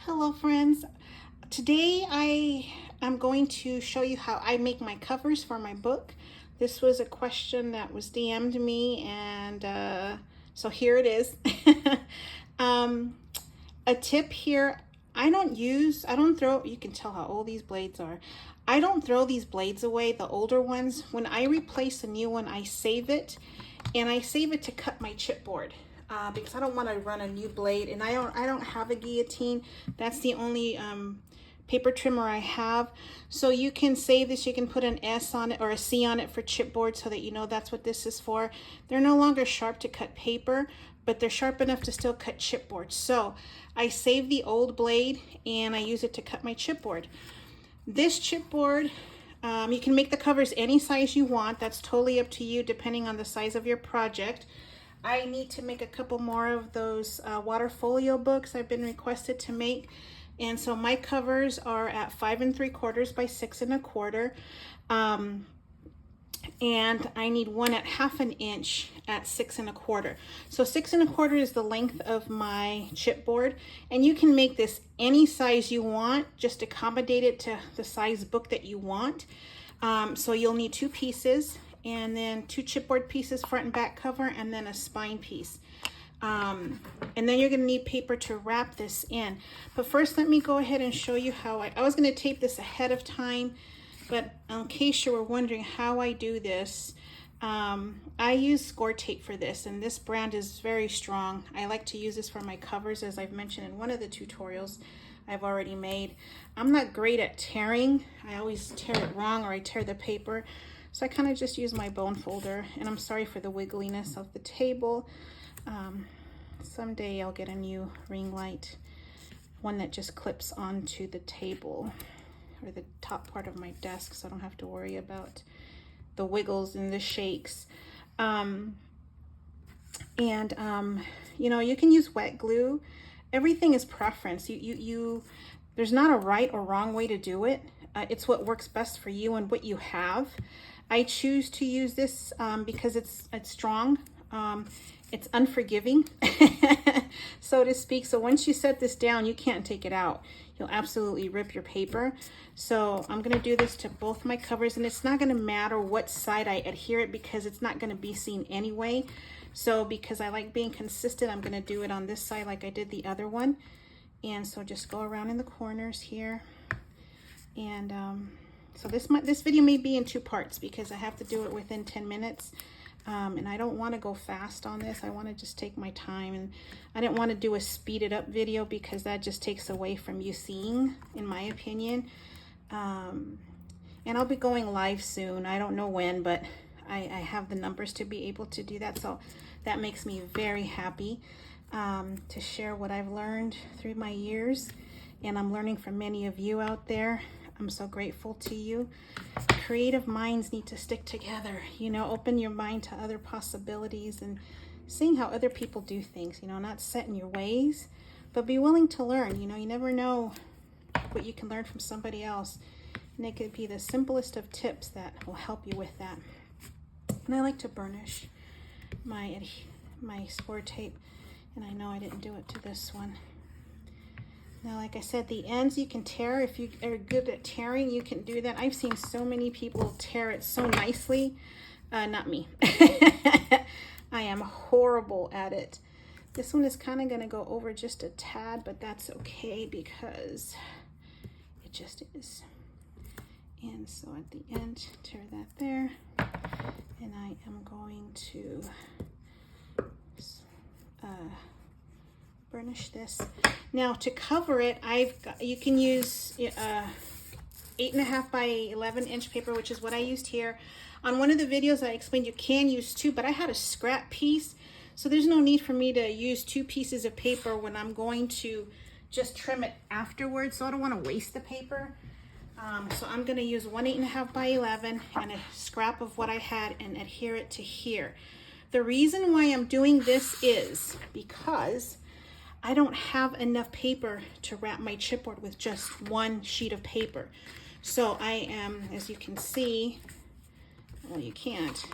Hello friends. Today I am going to show you how I make my covers for my book. This was a question that was DM'd me and so here it is. A tip here, I don't throw, you can tell how old these blades are. I don't throw these blades away, the older ones. When I replace a new one, I save it, and I save it to cut my chipboard. Because I don't want to run a new blade, and I don't have a guillotine. That's the only paper trimmer I have. So you can save this. You can put an S on it or a C on it for chipboard, so that you know that's what this is for. They're no longer sharp to cut paper, but they're sharp enough to still cut chipboard. So I save the old blade and I use it to cut my chipboard. This chipboard, you can make the covers any size you want. That's totally up to you, depending on the size of your project. I need to make a couple more of those water folio books I've been requested to make. And so my covers are at 5 3/4 by 6 1/4. And I need one at 1/2 inch at 6 1/4. So 6 1/4 is the length of my chipboard. And you can make this any size you want, just accommodate it to the size book that you want. So you'll need 2 pieces, and then 2 chipboard pieces, front and back cover, and then a spine piece. And then you're gonna need paper to wrap this in. But first, let me go ahead and show you how I was gonna tape this ahead of time, but in case you were wondering how I do this, I use score tape for this, and this brand is very strong. I like to use this for my covers, as I've mentioned in one of the tutorials I've already made. I'm not great at tearing. I always tear it wrong, or I tear the paper. So I kind of just use my bone folder, and I'm sorry for the wiggliness of the table. Someday I'll get a new ring light, one that just clips onto the table or the top part of my desk, so I don't have to worry about the wiggles and the shakes. You know, you can use wet glue. Everything is preference. There's not a right or wrong way to do it. It's what works best for you and what you have. I choose to use this because it's strong. It's unforgiving, so to speak. So once you set this down, you can't take it out. You'll absolutely rip your paper. So I'm going to do this to both my covers, and it's not going to matter what side I adhere it, because it's not going to be seen anyway. So because I like being consistent, I'm going to do it on this side like I did the other one. And so just go around in the corners here. And so this video may be in 2 parts, because I have to do it within 10 minutes. And I don't want to go fast on this. I want to just take my time, and I didn't want to do a speeded up video, because that just takes away from you seeing, in my opinion. And I'll be going live soon. I don't know when, but I have the numbers to be able to do that. So that makes me very happy to share what I've learned through my years. And I'm learning from many of you out there. I'm so grateful to you. Creative minds need to stick together. You know, open your mind to other possibilities and seeing how other people do things. You know, not set in your ways, but be willing to learn. You know, you never know what you can learn from somebody else. And it could be the simplest of tips that will help you with that. And I like to burnish my score tape. And I know I didn't do it to this one. Now, like I said, the ends you can tear. If you are good at tearing, you can do that. I've seen so many people tear it so nicely. Not me. I am horrible at it. This one is kind of going to go over just a tad, but that's okay, because it just is. And so at the end, tear that there. And I am going to burnish this. Now, to cover it, you can use 8 1/2 by 11 inch paper, which is what I used here. On one of the videos I explained you can use 2, but I had a scrap piece, so there's no need for me to use 2 pieces of paper when I'm going to just trim it afterwards. So I don't want to waste the paper. So I'm going to use 1 8 1/2 by 11 and a scrap of what I had and adhere it to here. The reason why I'm doing this is because I don't have enough paper to wrap my chipboard with just 1 sheet of paper. So I am, as you can see, well, you can't.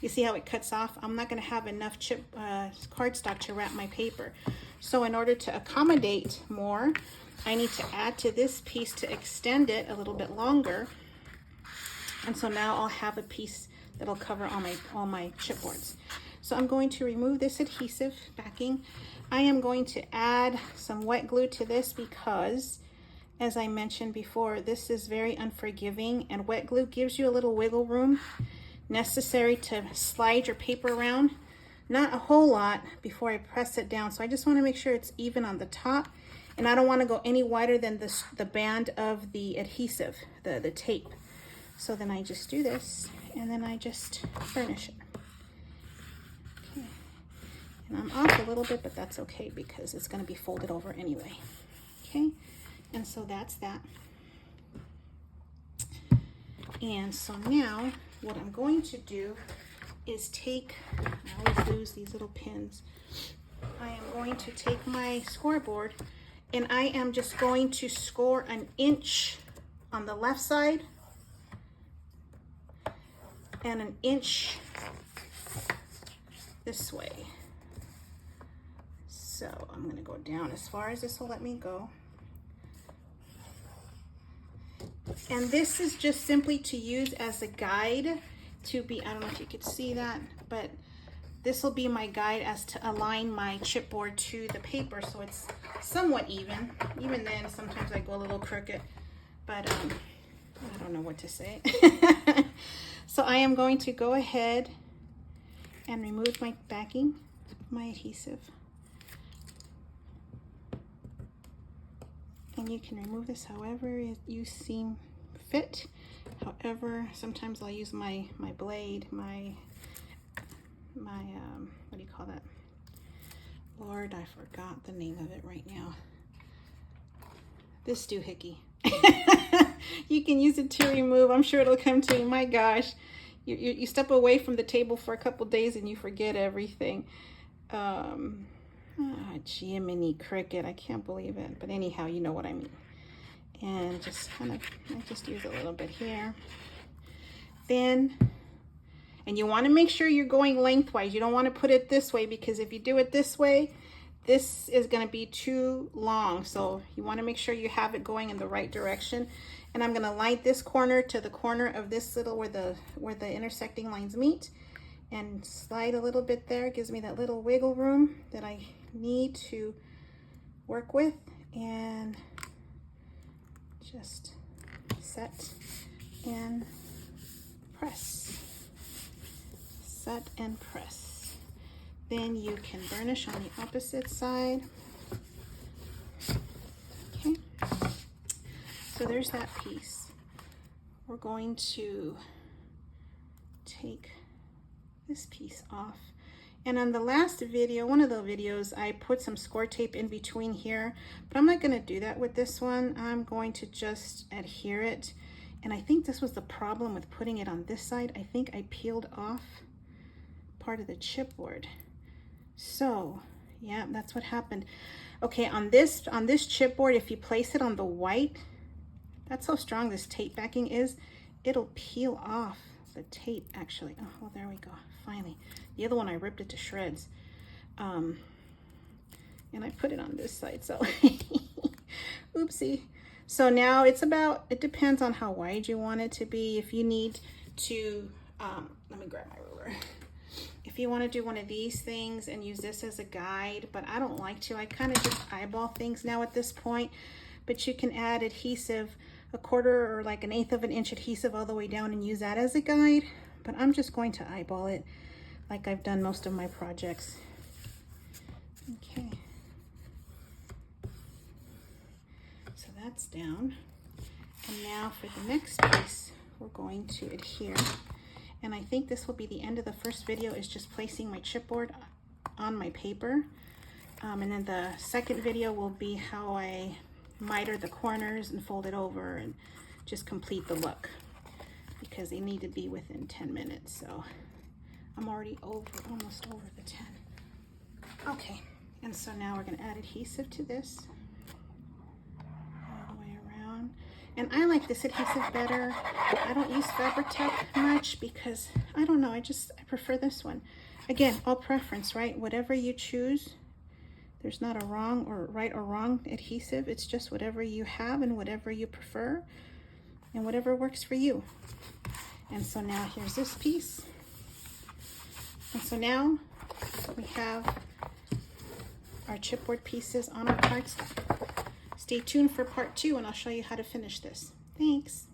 You see how it cuts off? I'm not going to have enough cardstock to wrap my paper. So in order to accommodate more, I need to add to this piece to extend it a little bit longer. And so now I'll have a piece that'll cover all my chipboards. So I'm going to remove this adhesive backing. I am going to add some wet glue to this because, as I mentioned before, this is very unforgiving, and wet glue gives you a little wiggle room necessary to slide your paper around. Not a whole lot before I press it down. So I just want to make sure it's even on the top, and I don't want to go any wider than the band of the adhesive, the tape. So then I just do this, and then I just burnish it. Okay. And I'm off a little bit, but that's okay because it's going to be folded over anyway. Okay, and so that's that. And so now what I'm going to do is take, I always lose these little pins. I am going to take my scoreboard, and I am just going to score 1 inch on the left side and 1 inch this way. So I'm going to go down as far as this will let me go. And this is just simply to use as a guide to be, I don't know if you could see that, but this will be my guide as to align my chipboard to the paper so it's somewhat even. Even then, sometimes I go a little crooked, but I don't know what to say. So I am going to go ahead and remove my backing, my adhesive. And you can remove this however you seem fit. However, sometimes I'll use my blade, my what do you call that? Lord, I forgot the name of it right now. This doohickey. You can use it to remove. I'm sure it'll come to you. My gosh, you step away from the table for a couple days and you forget everything. Jiminy Cricket, I can't believe it. But anyhow, you know what I mean. And just kind of, I just use a little bit here. Then, and you want to make sure you're going lengthwise. You don't want to put it this way, because if you do it this way, this is going to be too long. So you want to make sure you have it going in the right direction. And I'm going to line this corner to the corner of this little, where the intersecting lines meet, and slide a little bit there. It gives me that little wiggle room that I need to work with, and just set and press. Set and press. Then you can burnish on the opposite side. Okay, so there's that piece. We're going to take this piece off. And on the last video, one of the videos, I put some score tape in between here, but I'm not going to do that with this one. I'm going to just adhere it. And I think this was the problem with putting it on this side. I think I peeled off part of the chipboard. So yeah, that's what happened. Okay, on this chipboard, if you place it on the white, that's how strong this tape backing is. It'll peel off the tape actually. Oh, well, there we go. Finally. The other one, I ripped it to shreds. And I put it on this side, so oopsie. So now it's about, it depends on how wide you want it to be. If you need to, let me grab my ruler. If you want to do one of these things and use this as a guide, but I don't like to. I kind of just eyeball things now at this point. But you can add adhesive, a 1/4 or like 1/8 of an inch adhesive all the way down, and use that as a guide. But I'm just going to eyeball it like I've done most of my projects. Okay. So that's down. And now for the next piece, we're going to adhere. And I think this will be the end of the first video, is just placing my chipboard on my paper. And then the second video will be how I miter the corners and fold it over and just complete the look, because they need to be within 10 minutes. So I'm already almost over the 10. Okay, and so now we're going to add adhesive to this all the way around. And I like this adhesive better. I don't use Fabri-Tac much because, I don't know, I prefer this one. Again, all preference, right? Whatever you choose, there's not a wrong or right or wrong adhesive. It's just whatever you have and whatever you prefer and whatever works for you. And so now here's this piece. And so now we have our chipboard pieces on our cardstock. Stay tuned for part 2 and I'll show you how to finish this. Thanks.